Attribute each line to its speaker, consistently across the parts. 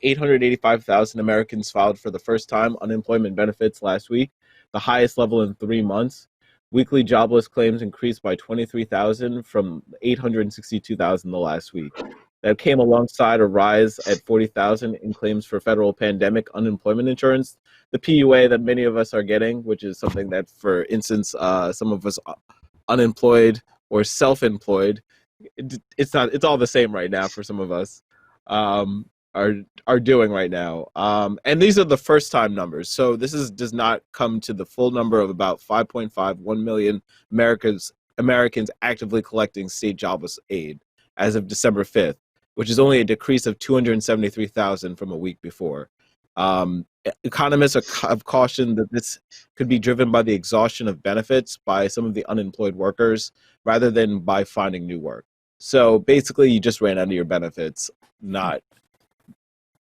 Speaker 1: 885,000 Americans filed for the first time unemployment benefits last week, the highest level in 3 months. Weekly jobless claims increased by 23,000 from 862,000 the last week. That came alongside a rise at 40,000 in claims for federal pandemic unemployment insurance, the PUA that many of us are getting, which is something that, for instance, some of us unemployed or self-employed, it's all the same right now for some of us, um, are doing right now. And these are the first time numbers. So does not come to the full number of about 5.51 million Americans actively collecting state jobless aid as of December 5th, which is only a decrease of 273,000 from a week before. Economists have cautioned that this could be driven by the exhaustion of benefits by some of the unemployed workers rather than by finding new work. So basically, you just ran out of your benefits, not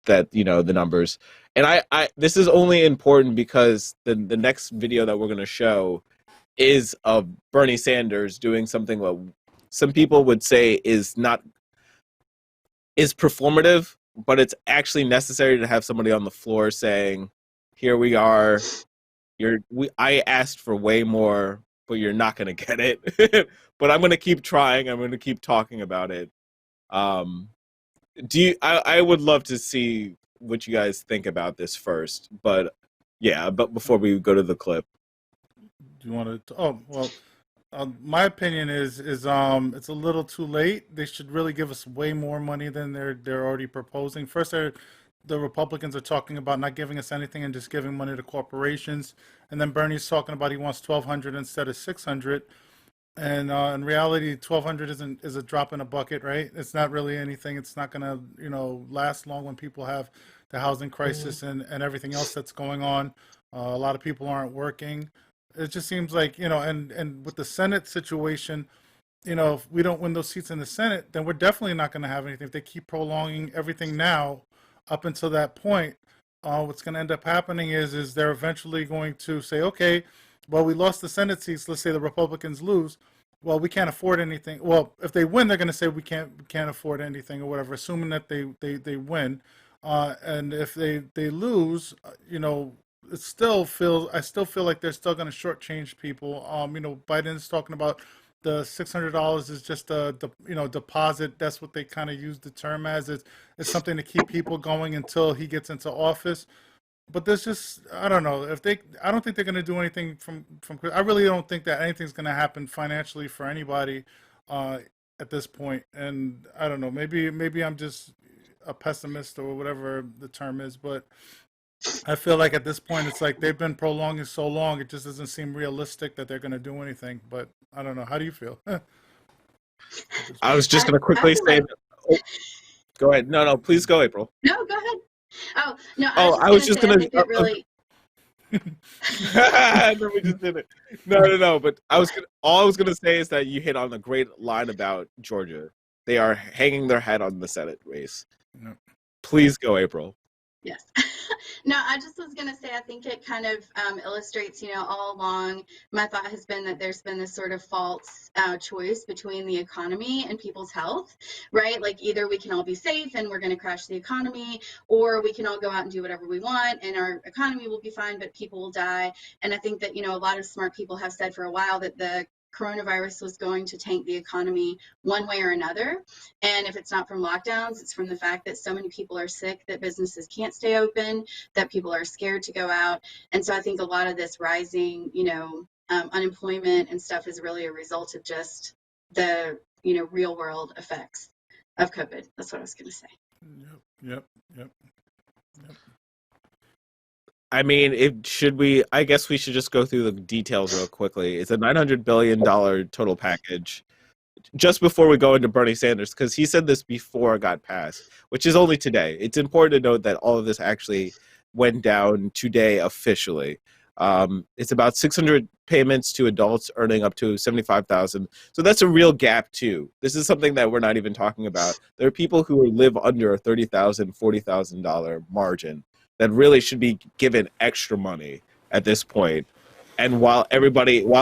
Speaker 1: that, the numbers. And I this is only important because the next video that we're going to show is of Bernie Sanders doing something what some people would say is performative, but it's actually necessary to have somebody on the floor saying, "Here we are. I asked for way more, but you're not going to get it. But I'm going to keep trying. I'm going to keep talking about it." I would love to see what you guys think about this first, but before we go to the clip.
Speaker 2: Do you want to? Oh, well, my opinion is it's a little too late. They should really give us way more money than they're already proposing. First, the Republicans are talking about not giving us anything and just giving money to corporations, and then Bernie's talking about he wants 1,200 instead of 600. And in reality, 1,200 is a drop in a bucket, right? It's not really anything. It's not going to last long when people have the housing crisis and everything else that's going on. A lot of people aren't working. It just seems like, and with the Senate situation, if we don't win those seats in the Senate, then we're definitely not going to have anything. If they keep prolonging everything now up until that point, what's going to end up happening is they're eventually going to say, okay, well, we lost the Senate seats. Let's say the Republicans lose. Well, we can't afford anything. Well, if they win, they're going to say we can't afford anything or whatever, assuming that they win. And if they lose, I still feel like they're still going to shortchange people. Biden's talking about the $600 is just a deposit. That's what they kind of use the term as. It's something to keep people going until he gets into office. But there's just, I don't know, I don't think they're going to do anything from, I really don't think that anything's going to happen financially for anybody at this point. And I don't know, maybe I'm just a pessimist or whatever the term is, but I feel like at this point, it's like they've been prolonging so long, it just doesn't seem realistic that they're going to do anything. But I don't know. How do you feel?
Speaker 1: I was just going to quickly say, go ahead. No, please go, April.
Speaker 3: No, go ahead. Oh, no,
Speaker 1: I was just going to.
Speaker 3: Really...
Speaker 1: No, we just did it. No. But all I was gonna say is that you hit on a great line about Georgia. They are hanging their head on the Senate race.
Speaker 2: No.
Speaker 1: Please go, April.
Speaker 3: Yes. No, I just was going to say, I think it kind of illustrates, all along, my thought has been that there's been this sort of false choice between the economy and people's health, right? Like either we can all be safe and we're going to crash the economy, or we can all go out and do whatever we want and our economy will be fine, but people will die. And I think that, a lot of smart people have said for a while that the coronavirus was going to tank the economy one way or another. And if it's not from lockdowns, it's from the fact that so many people are sick that businesses can't stay open, that people are scared to go out. And so I think a lot of this rising, unemployment and stuff is really a result of just the, real world effects of COVID. That's what I was going to say.
Speaker 2: Yep.
Speaker 1: I mean, I guess we should just go through the details real quickly. It's a $900 billion total package. Just before we go into Bernie Sanders, because he said this before it got passed, which is only today. It's important to note that all of this actually went down today officially. It's about 600 payments to adults earning up to $75,000. So that's a real gap too. This is something that we're not even talking about. There are people who live under a $30,000, $40,000 margin that really should be given extra money at this point. And while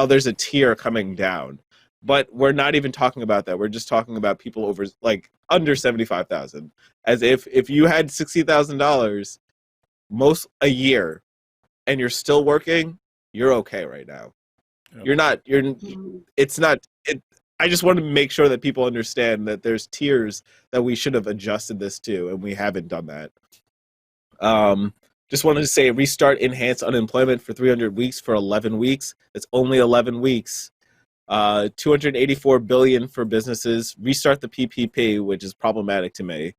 Speaker 1: there's a tier coming down, But we're not even talking about that. We're just talking about people over like under 75,000. As if you had $60,000 most a year and you're still working, you're okay right now.
Speaker 2: Yep.
Speaker 1: You're not. It's not. I just want to make sure that people understand that there's tiers that we should have adjusted this to, and we haven't done that. Just wanted to say restart enhanced unemployment for 300 weeks for 11 weeks. It's only 11 weeks. 284 billion for businesses. Restart the PPP, which is problematic to me.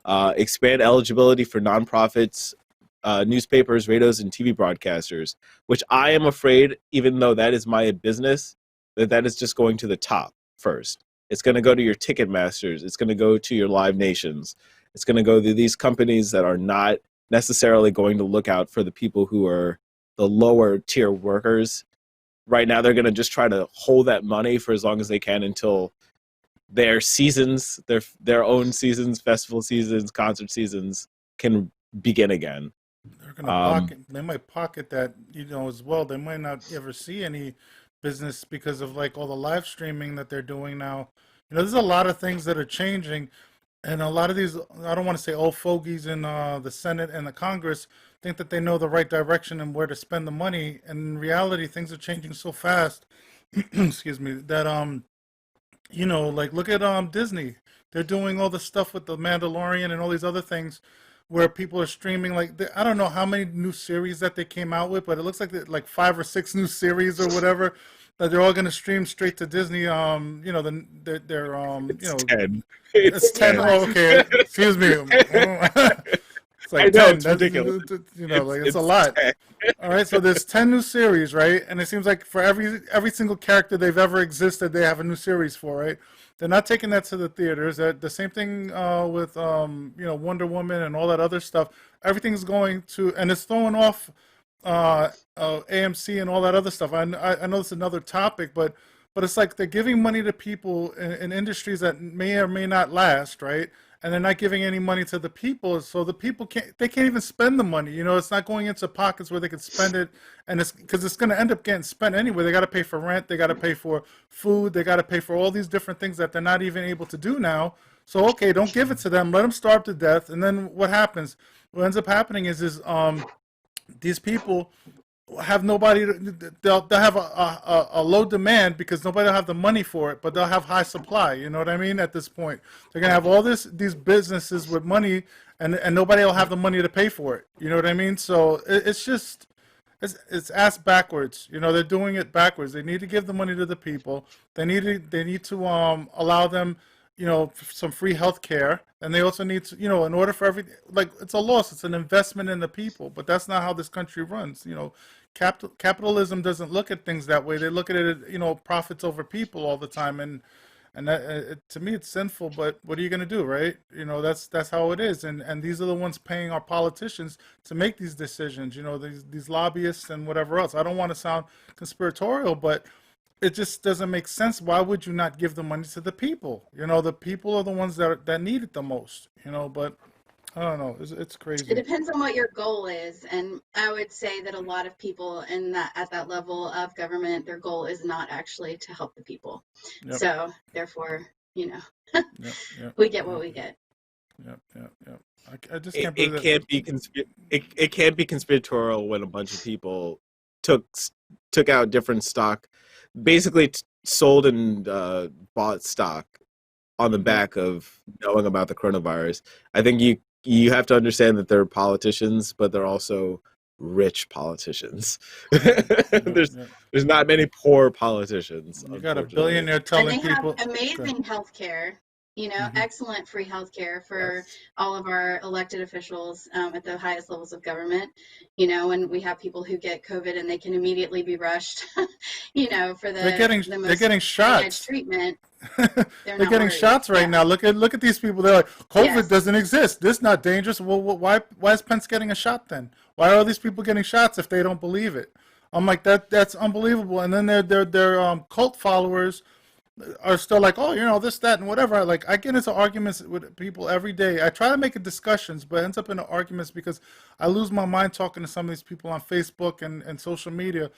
Speaker 1: Expand eligibility for nonprofits, newspapers, radios, and TV broadcasters, which I am afraid, even though that is my business, that is just going to the top first. It's going to go to your Ticketmasters. It's going to go to your Live Nations. It's going to go to these companies that are not necessarily going to look out for the people who are the lower tier workers. Right now, they're going to just try to hold that money for as long as they can until their seasons, their own seasons, festival seasons, concert seasons can begin again.
Speaker 2: They're going to pocket. They might pocket that, as well. They might not ever see any business because of like all the live streaming that they're doing now. There's a lot of things that are changing, and a lot of these, I don't want to say old fogies in the Senate and the Congress think that they know the right direction and where to spend the money. And in reality, things are changing so fast. Excuse me. That like look at Disney. They're doing all the stuff with the Mandalorian and all these other things, where people are streaming. Like I don't know how many new series that they came out with, but it looks like 5 or 6 new series or whatever that they're all going to stream straight to Disney. They're
Speaker 1: It's 10.
Speaker 2: It's 10. Oh, okay. Excuse me. It's like
Speaker 1: I know,
Speaker 2: 10.
Speaker 1: it's
Speaker 2: That's
Speaker 1: ridiculous.
Speaker 2: It's a lot.
Speaker 1: 10.
Speaker 2: All right, so there's 10 new series, right? And it seems like for every single character they've ever existed, they have a new series for, right? They're not taking that to the theaters. The same thing with Wonder Woman and all that other stuff. Everything's going to, and it's throwing off AMC and all that other stuff. I know it's another topic, but it's like they're giving money to people in industries that may or may not last, right? And they're not giving any money to the people, so the people can't even spend the money. It's not going into pockets where they can spend it, and it's because it's going to end up getting spent anyway. They got to pay for rent, they got to pay for food, they got to pay for all these different things that they're not even able to do now. So okay, don't give it to them, let them starve to death, and then what happens? What ends up happening is these people have nobody. They'll have a low demand because nobody will have the money for it, but they'll have high supply. You know what I mean? At this point, they're gonna have all these businesses with money, and nobody will have the money to pay for it. You know what I mean? So it's ass backwards. They're doing it backwards. They need to give the money to the people. They need to allow them some free health care, and they also need to, in order for everything, like it's a loss, it's an investment in the people, but that's not how this country runs. Capitalism doesn't look at things that way. They look at it, profits over people all the time, and that to me it's sinful. But what are you going to do, right? That's how it is, and these are the ones paying our politicians to make these decisions. These lobbyists and whatever else. I don't want to sound conspiratorial, but it just doesn't make sense. Why would you not give the money to the people? The people are the ones that need it the most. But I don't know. It's crazy.
Speaker 3: It depends on what your goal is, and I would say that a lot of people at that level of government, their goal is not actually to help the people. Yep. So therefore, we get what we get.
Speaker 2: Yep. I just can't.
Speaker 1: It can't be conspiratorial when a bunch of people took out different stock, basically sold and bought stock on the back of knowing about the coronavirus. I think you have to understand that they're politicians, but they're also rich politicians. There's not many poor politicians.
Speaker 2: You got a billionaire telling people.
Speaker 3: And they have amazing health care. Excellent free health care for all of our elected officials at the highest levels of government. And we have people who get COVID and they can immediately be rushed, for
Speaker 2: they're getting shots.
Speaker 3: Treatment.
Speaker 2: They're getting shots right now. Look at these people. They're like, COVID doesn't exist. This is not dangerous. Well, why is Pence getting a shot then? Why are all these people getting shots if they don't believe it? I'm like, that's unbelievable. And then their cult followers are still like, this, that, and whatever. Like, I get into arguments with people every day. I try to make it discussions, but it ends up in arguments because I lose my mind talking to some of these people on Facebook and social media